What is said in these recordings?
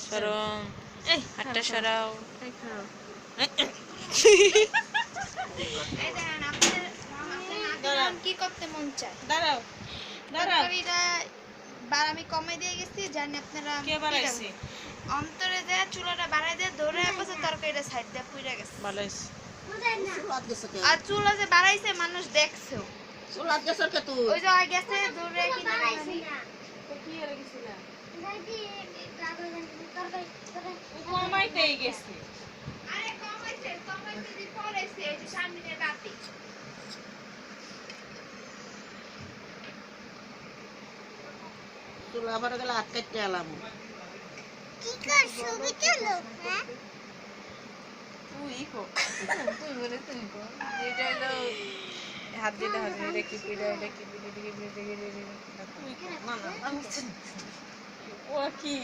সরং এই হাতটা সরাও। কি করতে মন চায়? দাঁড়াও দাঁড়াও। তরকারিটা আমি কমে দিয়ে গেছি, জানি আপনারা কে বাড়াইছে? অন্তরে দেয়া চুলাটা বাড়াই দিয়ে ধরে পাশে তরকারিটা সাইড দিয়ে পুড়ে গেছে। ভালো হইছে। আর চুলা যে বাড়াইছে মানুষ দেখছেও। চুলাত গেছর কে তুই? ওই যে ওই গেছে ধরে কি না জানি। তো কি হয়ে গেছিল? কমাইতেই গেছে। আরে কমাইছে দি পড়েছে এই যে সামনে বাতি। চুলা আবার গেলে হাত কাটতে এলাম। কি করছো চলো হ্যাঁ তুই কো তুই বলে তুই কো যেটা হলো হাত দিলে হাত দিলে কি পিড়া এটা কি পিড়া দিকে দিকে তুই কো না না আমি ও কি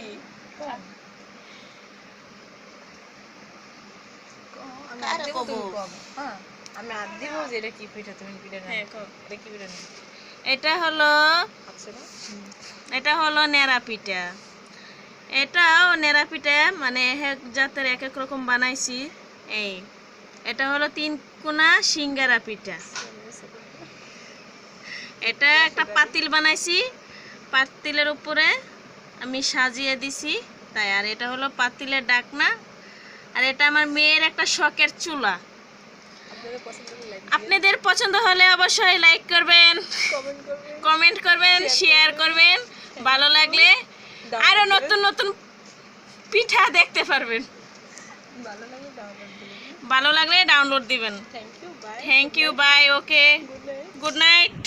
আমি হাত দেব তুমি কো হ্যাঁ আমি হাত দেব যে এটা কি পিঠা তুমি পিঠা না হ্যাঁ কো এটা কি পিঠা না এটা হলো নেড়া পিঠা। এটাও নেড়া পিঠা, মানে এক জাতের এক এক রকম বানাইছি। এই এটা হলো 3 কোনা সিঙ্গারা পিঠা। এটা একটা পাতিল বানাইছি, পাতিলের উপরে আমি সাজিয়ে দিছি তাই। আর এটা হলো পাতিলের ডাকনা। আর এটা আমার মেয়ের একটা শখের চুলা। আপনাদের পছন্দ হলে অবশ্যই লাইক করবেন, কমেন্ট করবেন, শেয়ার করবেন। ভালো লাগলে আরো নতুন নতুন পিঠা দেখতে পারবেন। ভালো লাগলে ডাউনলোড দিবেন। Thank you bye. Okay, good night.